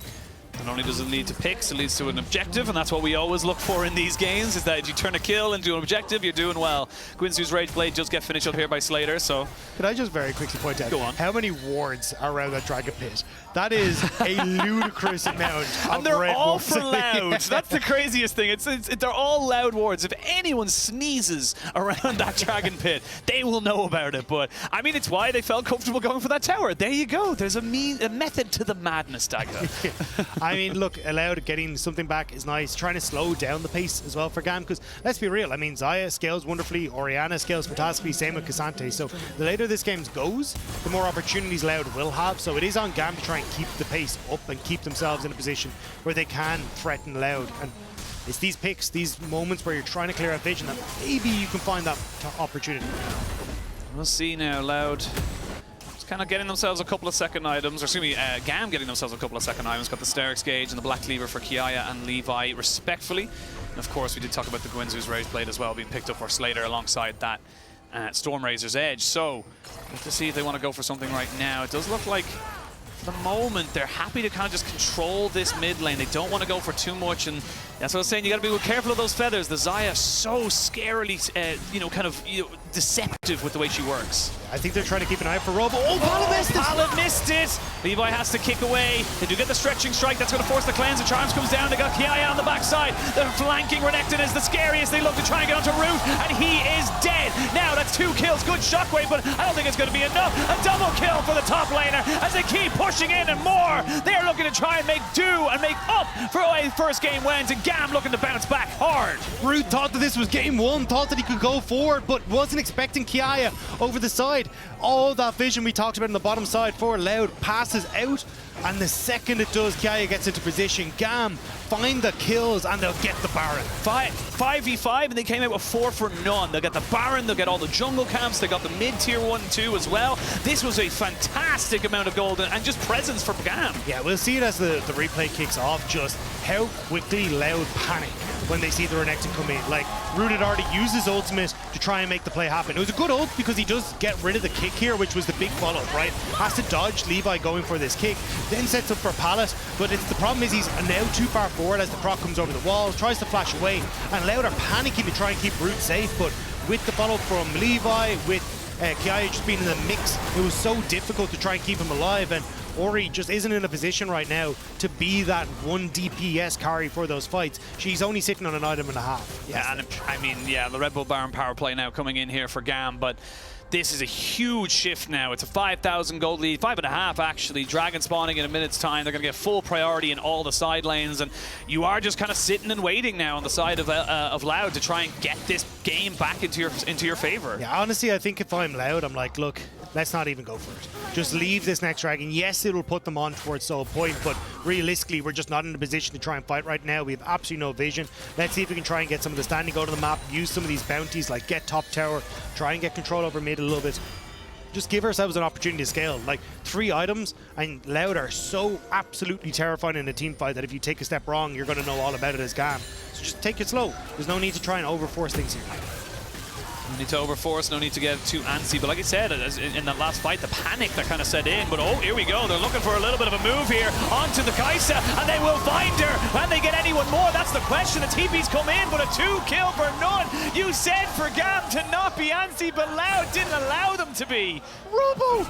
Speaker 1: Not only does it lead to picks, it leads to an objective, and that's what we always look for in these games, is that if you turn a kill into an objective, you're doing well. Guinsoo's Rage Blade just get finished up here by Slater, so...
Speaker 2: Could I just very quickly point out,
Speaker 1: go on,
Speaker 2: how many wards are around that Dragon Pit? That is a ludicrous amount of
Speaker 1: and they're
Speaker 2: red
Speaker 1: all
Speaker 2: wards.
Speaker 1: for Loud. That's the craziest thing. They're all Loud wards. If anyone sneezes around that Dragon Pit, they will know about it. But, I mean, it's why they felt comfortable going for that tower. There you go. There's a method to the madness, Dagger.
Speaker 2: I mean, look, Loud getting something back is nice. Trying to slow down the pace as well for GAM, because let's be real, I mean, Xayah scales wonderfully, Orianna scales fantastically, same with Cassante. So the later this game goes, the more opportunities Loud will have. So it is on GAM to try and keep the pace up and keep themselves in a position where they can threaten Loud. And it's these picks, these moments where you're trying to clear out vision, that maybe you can find that opportunity.
Speaker 1: We'll see now. Loud kind of getting themselves a couple of second items, or excuse me, GAM getting themselves a couple of second items. Got the Sterix Gauge and the Black Cleaver for Kiaya and Levi, respectfully. And of course, we did talk about the Guinsoo's Rage Blade as well, being picked up for Slater alongside that Stormrazor's Edge. So, let's see if they want to go for something right now. It does look like, for the moment, they're happy to kind of just control this mid lane. They don't want to go for too much, and that's what I was saying. You got to be careful of those feathers. The Xayah so scarily, deceptive with the way she works.
Speaker 2: I think they're trying to keep an eye out for Robo. Oh, Pallet missed it!
Speaker 1: Pallet missed it! Levi has to kick away. They do get the stretching strike. That's going to force the cleanse. The Charms comes down. They got Kiaya on the backside. The flanking Renekton is the scariest. They look to try and get onto Root, and he is dead. Now that's 2 kills. Good shockwave, but I don't think it's going to be enough. A double kill for the top laner as they keep pushing rushing in and more. They're looking to try and make do and make up for a first game wins, and GAM looking to bounce back hard.
Speaker 2: Root thought that this was game one, thought that he could go forward, but wasn't expecting Kiaya over the side. All that vision we talked about on the bottom side for Loud passes out, and the second it does, Kiaya gets into position. GAM find the kills, and they'll get the Baron.
Speaker 1: 5v5, and they came out with 4 for none. They'll get the Baron, they'll get all the jungle camps, they got the mid-tier 1 and 2 as well. This was a fantastic amount of gold and just presence for GAM.
Speaker 2: Yeah, we'll see it as the replay kicks off, just how quickly Loud panic when they see the Renekton come in. Like, Root had already used his ultimate to try and make the play happen. It was a good ult because he does get rid of the kick here, which was the big follow-up, right? Has to dodge Levi going for this kick, then sets up for Pallet, but the problem is he's now too far forward as the proc comes over the wall, tries to flash away, and Loud are panicking to try and keep Root safe, but with the follow-up from Levi, with Kiaya just being in the mix, it was so difficult to try and keep him alive, and Ori just isn't in a position right now to be that 1 DPS carry for those fights. She's only sitting on an item and a half.
Speaker 1: Yeah, and I mean, yeah, the Red Bull Baron power play now coming in here for GAM, but this is a huge shift now. It's a 5,000 gold lead, 5.5 actually. Dragon spawning in a minute's time. They're going to get full priority in all the side lanes, and you are just kind of sitting and waiting now on the side of Loud to try and get this game back into your favor.
Speaker 2: Yeah, honestly, I think if I'm Loud, I'm like, look, let's not even go for it. Just leave this next dragon. Yes, it'll put them on towards Soul Point, but realistically, we're just not in a position to try and fight right now. We have absolutely no vision. Let's see if we can try and get some of the standing out of the map, use some of these bounties, like get top tower, try and get control over mid a little bit. Just give ourselves an opportunity to scale. Like 3 items, and Loud are so absolutely terrifying in a team fight that if you take a step wrong, you're going to know all about it as GAM. So just take it slow. There's no need to try and overforce things here.
Speaker 1: No need to overforce, no need to get too antsy, but like I said, in that last fight, the panic that kind of set in, but oh, here we go, they're looking for a little bit of a move here onto the Kaisa, and they will find her. Can they get anyone more? That's the question. The TP's come in, but a 2 kill for none. You said for GAM to not be antsy, but Loud didn't allow them to be.
Speaker 2: Robo,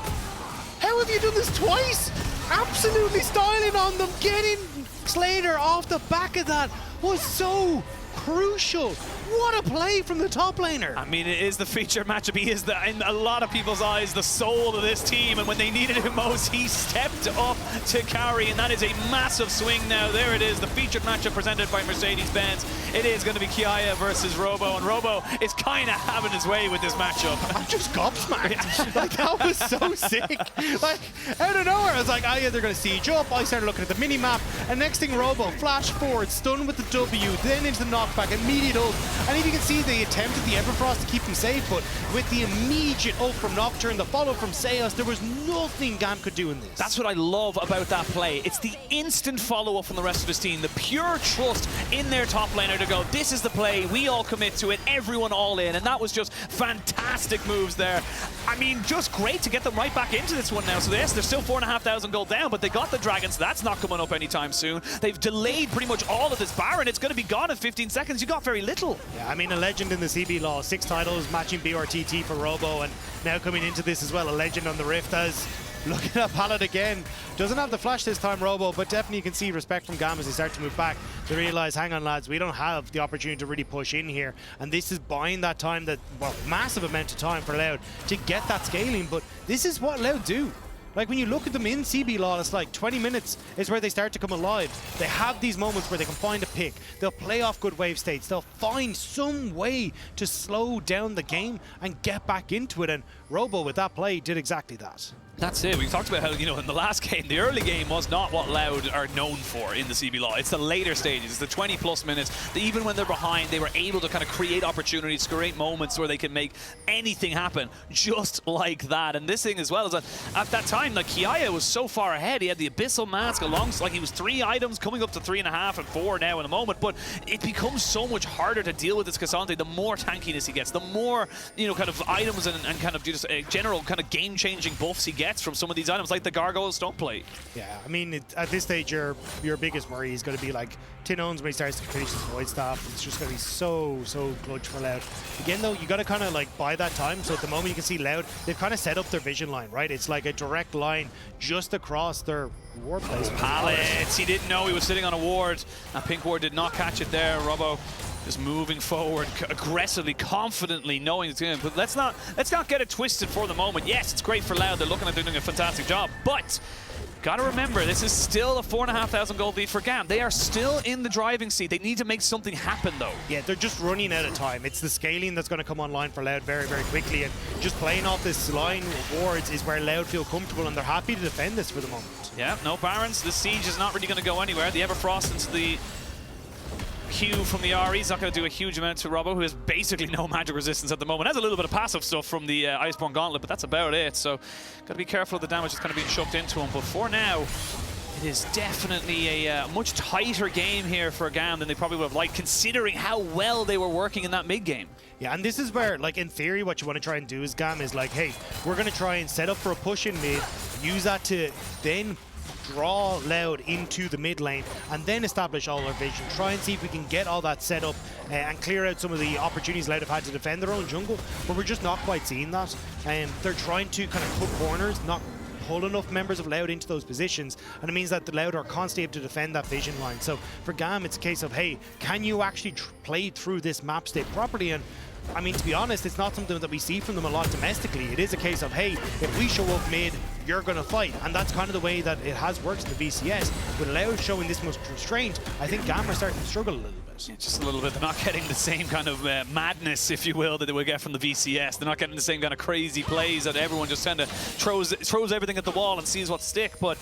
Speaker 2: how have you done this twice? Absolutely styling on them. Getting Slater off the back of that was so crucial. What a play from the top laner.
Speaker 1: I mean, it is the feature matchup. He is, in a lot of people's eyes, the soul of this team. And when they needed him most, he stepped up to carry. And that is a massive swing now. There it is, the featured matchup presented by Mercedes-Benz. It is going to be Kiaya versus Robo. And Robo is kind of having his way with this matchup.
Speaker 2: I'm just gobsmacked. Like, that was so sick. Like, out of nowhere, I was like, oh yeah, they're going to siege up. I started looking at the mini-map. And next thing, Robo, flash forward, stun with the W, then into the knockback, immediate ult. And if you can see, they attempted the Everfrost to keep him safe, but with the immediate ult from Nocturne, the follow from Seos, there was nothing GAM could do in this.
Speaker 1: That's what I love about that play. It's the instant follow-up from the rest of his team, the pure trust in their top laner to go, this is the play, we all commit to it, everyone all in, and that was just fantastic moves there. I mean, just great to get them right back into this one now. So yes, they're still 4,500 gold down, but they got the Dragons. That's not coming up anytime soon. They've delayed pretty much all of this Baron. It's going to be gone in 15 seconds. You got very little.
Speaker 2: Yeah, I mean, a legend in the CB law, 6 titles, matching BRTT for Robo, and now coming into this as well, a legend on the Rift as looking at Pallet again. Doesn't have the flash this time, Robo, but definitely you can see respect from GAM as they start to move back. They realize, hang on lads, we don't have the opportunity to really push in here, and this is buying that time, that, well, massive amount of time for Loud to get that scaling, but this is what Loud do. Like, when you look at them in CB LOL, it's like 20 minutes is where they start to come alive. They have these moments where they can find a pick. They'll play off good wave states. They'll find some way to slow down the game and get back into it. And Robo, with that play, did exactly that.
Speaker 1: That's it. We talked about how, you know, in the last game, the early game was not what Loud are known for in the CB LOL. It's the later stages, it's the 20+ minutes. Even when they're behind, they were able to kind of create opportunities, create moments where they can make anything happen, just like that. And this thing as well is that at that time, like, Kiaya was so far ahead. He had the Abyssal Mask alongside, like, he was 3 items, coming up to 3.5 and 4 now in a moment. But it becomes so much harder to deal with this Cassandre the more tankiness he gets, the more, you know, kind of items and kind of just general kind of game-changing buffs he gets from some of these items, like the Gargoyle Stone Plate.
Speaker 2: Yeah, I mean, at this stage, your biggest worry is going to be like Tin Owns when he starts to finish his Void Staff. It's just going to be so clutch for Loud. Again, though, you got to kind of like buy that time. So at the moment, you can see Loud, they've kind of set up their vision line, right? It's like a direct line just across their ward placement.
Speaker 1: Pallets, he didn't know he was sitting on a ward. And Pink Ward did not catch it there. Robo just moving forward aggressively, confidently, knowing it's going to. But let's not get it twisted for the moment. Yes, it's great for Loud. They're looking at doing a fantastic job, but Got to remember, this is still a 4,500 gold lead for GAM. They are still in the driving seat. They need to make something happen, though.
Speaker 2: Yeah, they're just running out of time. It's the scaling that's going to come online for Loud very, very quickly. And just playing off this line of wards is where Loud feel comfortable, and they're happy to defend this for the moment.
Speaker 1: Yeah, no Barons. This siege is not really going to go anywhere. The Everfrost into the Q from the RE is not going to do a huge amount to Robbo, who has basically no magic resistance at the moment. Has a little bit of passive stuff from the Iceborne Gauntlet, but that's about it. So, got to be careful of the damage that's kind of being shoved into him. But for now, it is definitely a much tighter game here for GAM than they probably would have liked, considering how well they were working in that mid game.
Speaker 2: Yeah, and this is where, like, in theory, what you want to try and do is GAM is like, hey, we're going to try and set up for a push in mid, use that to then draw Loud into the mid lane, and then establish all our vision. Try and see if we can get all that set up and clear out some of the opportunities Loud have had to defend their own jungle, but we're just not quite seeing that. They're trying to kind of cut corners, not pull enough members of Loud into those positions, and it means that the Loud are constantly able to defend that vision line. So for GAM, it's a case of, hey, can you actually play through this map state properly? And I mean, to be honest, it's not something that we see from them a lot domestically. It is a case of, hey, if we show up mid, you're going to fight. And that's kind of the way that it has worked in the VCS. With Loud showing this much constraint, I think GAM are starting to struggle a little bit.
Speaker 1: Yeah, just a little bit. They're not getting the same kind of madness, if you will, that they would get from the VCS. They're not getting the same kind of crazy plays that everyone just kind of throws everything at the wall and sees what stick. But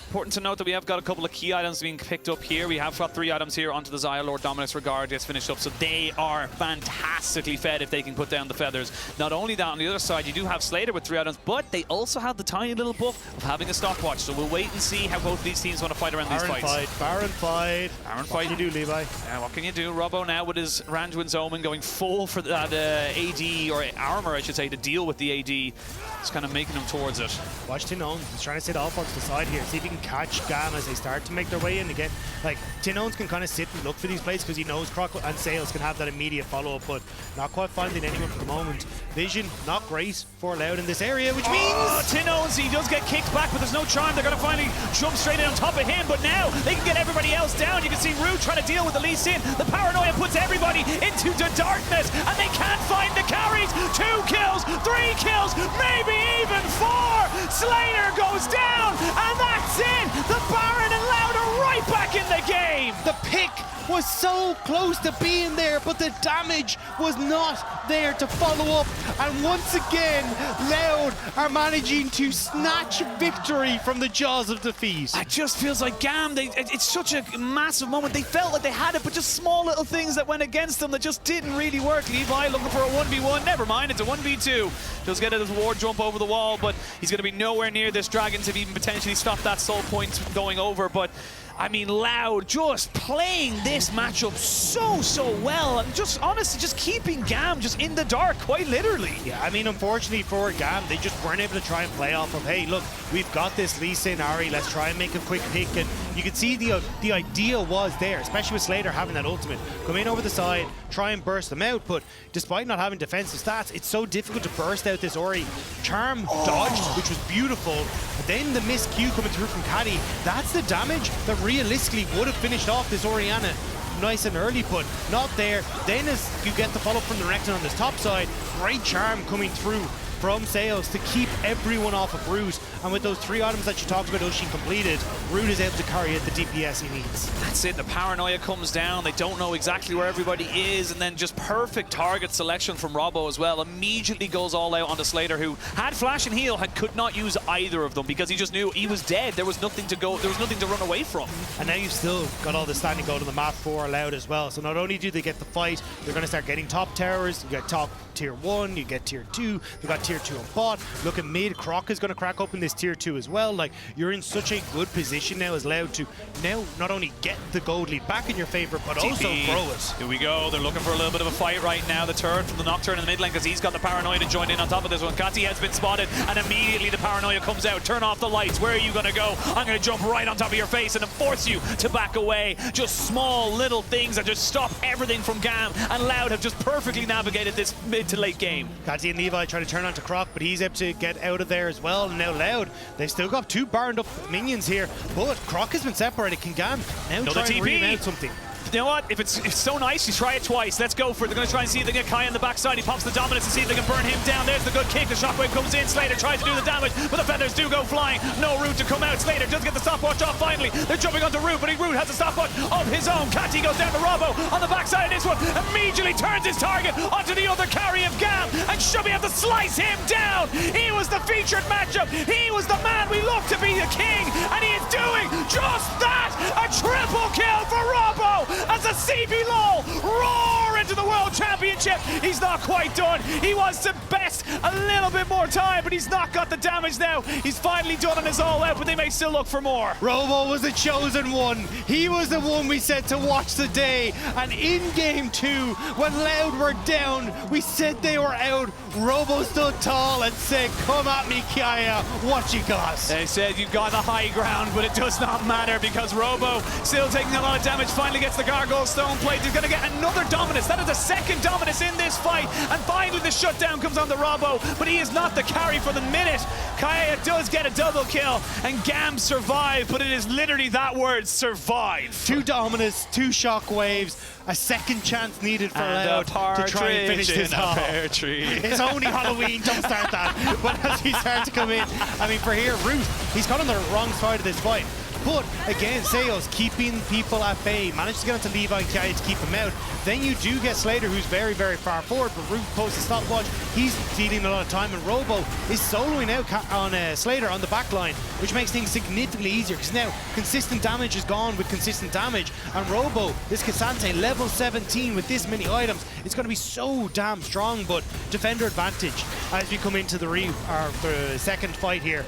Speaker 1: important to note that we have got a couple of key items being picked up here. We have got 3 items here onto the Xayah. Lord Dominus Regard gets finished up, so they are fantastically fed if they can put down the feathers. Not only that, on the other side, you do have Slater with 3 items, but they also have the tiny little buff of having a stopwatch. So we'll wait and see how both these teams want to fight around these fights.
Speaker 2: Baron fight.
Speaker 1: What
Speaker 2: can you do, Levi?
Speaker 1: What can you do? Robbo now with his Randuin's Omen going full for that AD, or armor, I should say, to deal with the AD. It's kind of making him towards it.
Speaker 2: Watch Tinone. He's trying to sit off onto the side here. See if he can catch GAM as they start to make their way in again. Like, Tinones can kind of sit and look for these plays because he knows Croc and Sales can have that immediate follow-up, but not quite finding anyone for the moment. Vision, not great for Loud in this area, which means...
Speaker 1: Tinones, he does get kicked back, but there's no charm. They're going to finally jump straight in on top of him, but now they can get everybody else down. You can see Rude trying to deal with the Lee Sin. The paranoia puts everybody into the darkness, and they can't find the carries. 2 kills, 3 kills, maybe even 4. Slater goes down, and that's it. The Baron and Loud are right back in the game.
Speaker 2: The pick was so close to being there, but the damage was not there to follow up. And once again, Loud are managing to snatch victory from the jaws of defeat.
Speaker 1: It just feels like GAM, it's such a massive moment. They felt like they had it, but just small little things that went against them that just didn't really work. Levi looking for a 1v1. Never mind, it's a 1v2. Just get his ward jump over the wall, but he's going to be nowhere near this dragon to even potentially stop that soul point going over. But I mean, Loud just playing this matchup so well, and just honestly just keeping GAM just in the dark, quite literally.
Speaker 2: Yeah, I mean, unfortunately for GAM, they just weren't able to try and play off of, hey, look, we've got this Lee Sin Ahri, let's try and make a quick pick. And you could see the idea was there, especially with Slater having that ultimate. Come in over the side, try and burst them out, but despite not having defensive stats, it's so difficult to burst out this Ori. Charm dodged, which was beautiful. And then the missed Q coming through from Caddy, that's the damage that realistically would have finished off this Orianna nice and early, but not there. Then as you get the follow-up from the Recton on this top side, great charm coming through from Sales to keep everyone off of Root. And with those 3 items that you talked about Oshin completed, Root is able to carry out the DPS he needs.
Speaker 1: That's it, the paranoia comes down, they don't know exactly where everybody is, and then just perfect target selection from Robbo as well. Immediately goes all out onto Slater, who had flash and heal, could not use either of them because he just knew he was dead. There was nothing to go, there was nothing to run away from.
Speaker 2: And now you've still got all the standing gold on the map for Loud as well. So not only do they get the fight, they're going to start getting top towers. You get top tier 1, you get tier 2, they got tier 2 on bot. Look at mid, Croc is going to crack up in this tier 2 as well. Like, you're in such a good position now as Loud to now not only get the gold lead back in your favor, but also grow it.
Speaker 1: Here we go, they're looking for a little bit of a fight right now. The turret from the Nocturne in the mid lane, because he's got the paranoia to join in on top of this one. Kati has been spotted, and immediately the paranoia comes out. Turn off the lights, where are you going to go? I'm going to jump right on top of your face and then force you to back away. Just small little things that just stop everything from GAM, and Loud have just perfectly navigated this mid to late game.
Speaker 2: Kati and Levi try to turn onto Croc, but he's able to get out of there as well. And now Loud, they've still got 2 burned up minions here, but Croc has been separated. Can GAM now try and ream out something?
Speaker 1: You know what? If it's so nice, you try it twice. Let's go for it. They're going to try and see if they get Kai on the backside. He pops the dominance to see if they can burn him down. There's the good kick. The shockwave comes in. Slater tries to do the damage, but the feathers do go flying. No Root to come out. Slater does get the stopwatch off finally. They're jumping onto Root, but Root has a stopwatch of his own. Catty goes down to Robo on the backside of this one. Immediately turns his target onto the other carry of GAM, and Shubby have to slice him down. He was the featured matchup. He was the man we looked to be the king, and he is doing just that. A triple kill for Robo as the CBLOL roar into the World Championship. He's not quite done. He wants to best a little bit more time, but he's not got the damage now. He's finally done on his all out, but they may still look for more.
Speaker 2: Robo was the chosen one. He was the one we said to watch the day. And in game 2, when Loud were down, we said they were out. Robo stood tall and said, come at me, Kaya. What you got?
Speaker 1: They said you got the high ground, but it does not matter because Robo still taking a lot of damage, finally gets the Gargoyle Stone Plate. He's going to get another dominance. That is the second dominance in this fight. And finally the shutdown comes on the Robo, but he is not the carry for the minute. Kaya does get a double kill, and GAM survive, but it is literally that word, survive.
Speaker 2: 2 dominance, 2 shockwaves, a second chance needed for Loud to try and finish this off. It's only Halloween, don't start that. But as we start to come in, I mean, for here, Root, he's got on the wrong side of this fight. But again, Seos keeping people at bay, managed to get onto Levi and Kaya to keep him out. Then you do get Slater, who's very, very far forward, but Root posts a stopwatch. He's stealing a lot of time, and Robo is soloing out on Slater on the back line, which makes things significantly easier because now consistent damage is gone with consistent damage. And Robo, this Cassante, level 17 with this many items, it's going to be so damn strong. But defender advantage as we come into the second fight here.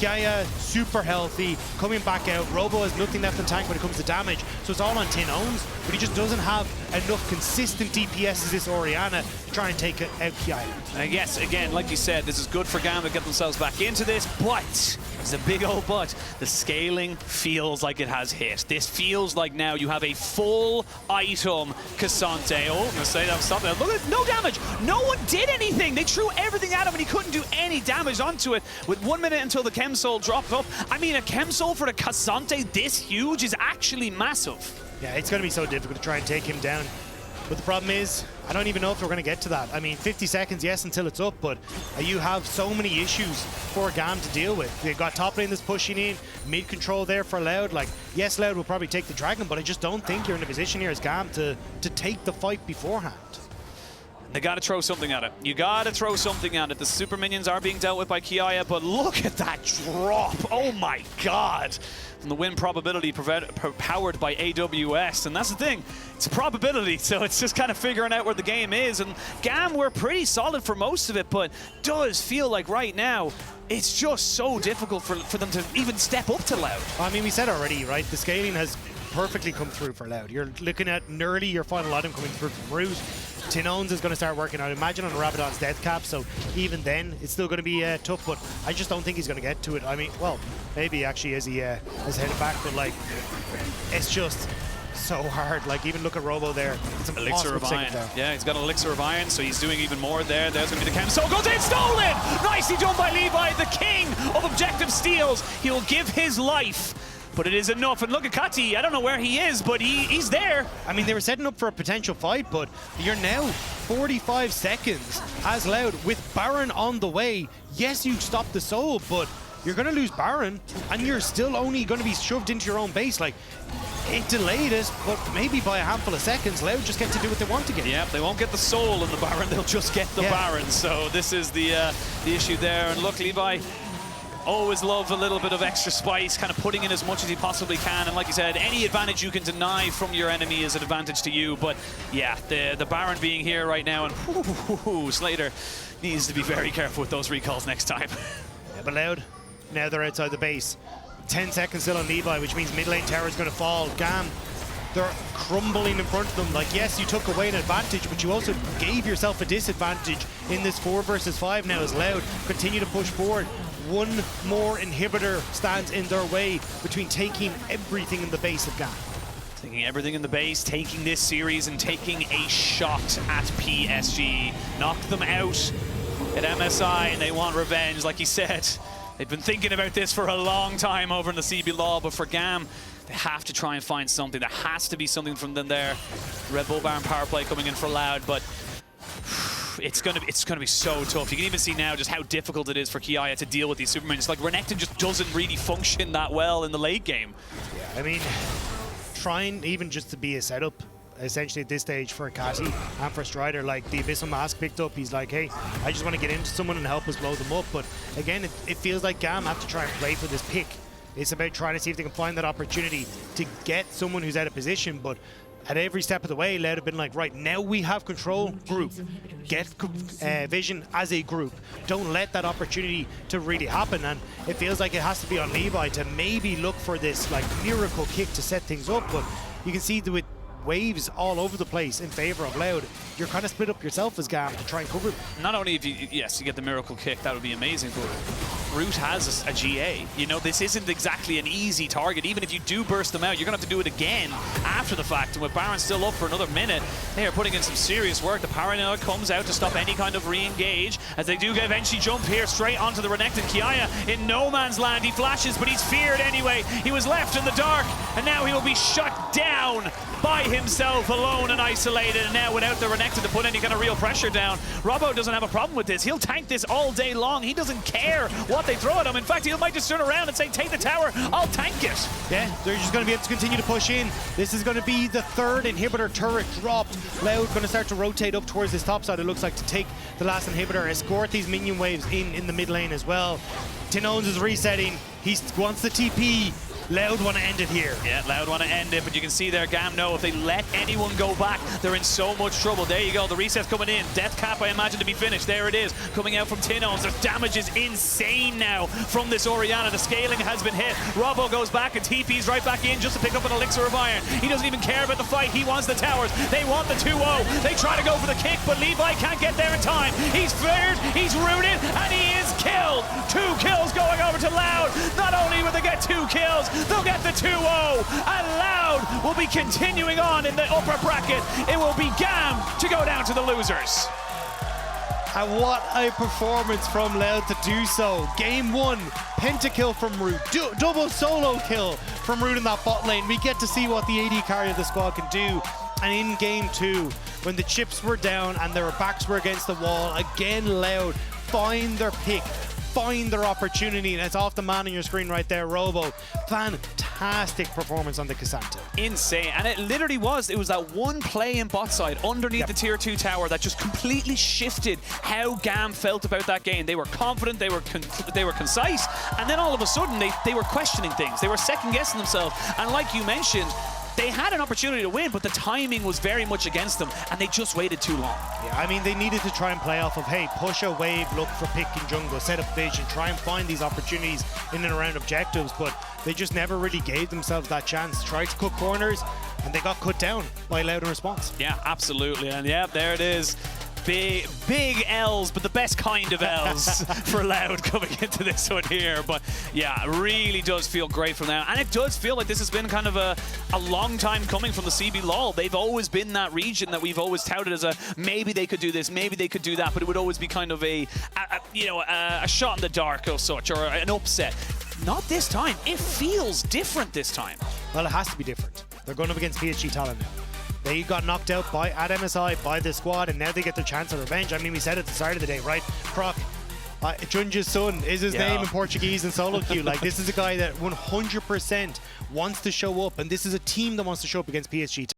Speaker 2: Kaya, super healthy, coming back out. Robo has nothing left in tank when it comes to damage, so it's all on Tin Owns, but he just doesn't have enough consistent DPS as this Orianna to try and take out Kaya.
Speaker 1: Yes, again, like you said, this is good for GAM to get themselves back into this, but it's a big old but. The scaling feels like it has hit. This feels like now you have a full item Cassante. Oh, I'm gonna say that was something. Look at no damage. No one did anything. They threw everything at him and he couldn't do any damage onto it with 1 minute until the Chem Soul dropped up. I mean, a Chem Soul for the Cassante this huge is actually massive. Yeah,
Speaker 2: it's going to be so difficult to try and take him down. But the problem is, I don't even know if we're going to get to that. I mean, 50 seconds, yes, until it's up, but you have so many issues for GAM to deal with. They've got top lane that's pushing in, mid control there for Loud. Like, yes, Loud will probably take the Dragon, but I just don't think you're in a position here as GAM to take the fight beforehand.
Speaker 1: They got to throw something at it. You got to throw something at it. The super minions are being dealt with by Kaya, but look at that drop. Oh my God. And the win probability powered by AWS. And that's the thing, it's a probability. So it's just kind of figuring out where the game is. And GAM were pretty solid for most of it, but does feel like right now, it's just so difficult for them to even step up to Loud.
Speaker 2: I mean, we said already, right? The scaling has perfectly come through for Loud. You're looking at nearly your final item coming through from Root. Tin Owns is going to start working out. Imagine on Rabadon's death cap, so even then it's still going to be tough, but I just don't think he's going to get to it. I mean, well, maybe actually as he has headed back, but like, it's just so hard. Like, even look at Robo there. It's an
Speaker 1: Elixir of Iron. Yeah, he's got an Elixir of Iron, so he's doing even more there. There's going to be the Chem Soul. Goes in, stolen! Nicely done by Levi, the king of objective steals. He will give his life, but it is enough. And look at Kati, I don't know where he is, but he's there.
Speaker 2: I mean, they were setting up for a potential fight, but you're now 45 seconds as Loud with Baron on the way. Yes, you stopped the soul, but you're going to lose Baron, and you're still only going to be shoved into your own base. Like, it delayed it, but maybe by a handful of seconds, Loud just get to do what they want to get.
Speaker 1: Yeah, they won't get the soul in the Baron, they'll just get the Baron. So this is the issue there. And look, Levi, always love a little bit of extra spice, kind of putting in as much as he possibly can. And like you said, any advantage you can deny from your enemy is an advantage to you. But yeah, the Baron being here right now, and Slater needs to be very careful with those recalls next time.
Speaker 2: Yeah, but Loud, now they're outside the base. 10 seconds still on Levi, which means mid lane tower is going to fall. GAM, they're crumbling in front of them. Like, yes, you took away an advantage, but you also gave yourself a disadvantage in this 4 versus 5 now as Loud continue to push forward. One more inhibitor stands in their way between taking everything in the base of GAM.
Speaker 1: Taking everything in the base, taking this series, and taking a shot at PSG. Knocked them out at MSI, and they want revenge, like he said. They've been thinking about this for a long time over in the CBLOL, but for GAM, They have to try and find something. There has to be something from them there. Red Bull Baron power play coming in for Loud, but it's gonna be so tough. You can even see now just how difficult it is for Kiaya to deal with these Supermen. It's like Renekton just doesn't really function that well in the late game.
Speaker 2: Yeah, I mean, trying even just to be a setup, essentially at this stage for Catty and for Strider, like the Abyssal Mask picked up, he's like, hey, I just want to get into someone and help us blow them up. But again, it feels like GAM have to try and play for this pick. It's about trying to see if they can find that opportunity to get someone who's out of position, but at every step of the way, Loud have been like, right, now we have control, group. Get Vision as a group. Don't let that opportunity to really happen. And it feels like it has to be on Levi to maybe look for this like miracle kick to set things up. But you can see that with waves all over the place in favor of Loud, you're kind of split up yourself as GAM to try and cover.
Speaker 1: Not only if you, yes, you get the miracle kick, that would be amazing, but Root has a GA. You know, this isn't exactly an easy target. Even if you do burst them out, you're going to have to do it again after the fact. And with Baron still up for another minute, they are putting in some serious work. The Paranoia comes out to stop any kind of re-engage, as they do eventually jump here straight onto the Renekton. Kiaya in no man's land. He flashes, but he's feared anyway. He was left in the dark, and now he will be shut down by himself, alone and isolated, and now without the Renekton to put any kind of real pressure down. Robbo doesn't have a problem with this. He'll tank this all day long. He doesn't care what they throw at him. In fact, he might just turn around and say, take the tower, I'll tank it.
Speaker 2: Yeah, they're just going to be able to continue to push in. This is going to be the third inhibitor turret dropped. Loud going to start to rotate up towards this top side, it looks like, to take the last inhibitor, escort these minion waves in the mid lane as well. Tinones is resetting. He wants the TP. Loud want to end it here. Yeah, Loud want to end it, but you can see there, GAM know if they let anyone go back, they're in so much trouble. There you go, the reset's coming in. Death cap, I imagine, to be finished. There it is, coming out from Tinones. Their damage is insane now from this Orianna. The scaling has been hit. Robbo goes back and TP's right back in just to pick up an Elixir of Iron. He doesn't even care about the fight. He wants the towers. They want the 2-0. They try to go for the kick, but Levi can't get there in time. He's feared, he's rooted, and he is killed. 2 kills going over to Loud. Not only will they get 2 kills, they'll get the 2-0, and Loud will be continuing on in the upper bracket. It will be GAM to go down to the losers. And what a performance from Loud to do so. Game 1, pentakill from Root, double solo kill from Root in that bot lane. We get to see what the AD carry of the squad can do. And in game 2, when the chips were down and their backs were against the wall, again Loud find their pick, find their opportunity, and it's off the man on your screen right there, Robo. Fantastic performance on the Cassandra. Insane, and it literally was. It was that one play in bot side underneath the tier 2 tower that just completely shifted how GAM felt about that game. They were confident, they were concise, and then all of a sudden they were questioning things. They were second guessing themselves, and like you mentioned, they had an opportunity to win, but the timing was very much against them, and they just waited too long. Yeah, I mean, they needed to try and play off of, hey, push a wave, look for pick in jungle, set up Vision, try and find these opportunities in and around objectives, but they just never really gave themselves that chance. Tried to cut corners, and they got cut down by Loud in response. Yeah, absolutely, and yeah, there it is. Big L's, but the best kind of L's for Loud coming into this one here. But yeah, it really does feel great from them. And it does feel like this has been kind of a long time coming from the CB LoL. They've always been that region that we've always touted as a maybe they could do this, maybe they could do that, but it would always be kind of a shot in the dark or such, or an upset. Not this time. It feels different this time. Well, it has to be different. They're going up against PSG Talon now. They got knocked out at MSI by the squad, and now they get their chance of revenge. I mean, we said at the start of the day, right? Croc, Junja's son is his name in Portuguese in solo queue. Like, this is a guy that 100% wants to show up, and this is a team that wants to show up against PSG.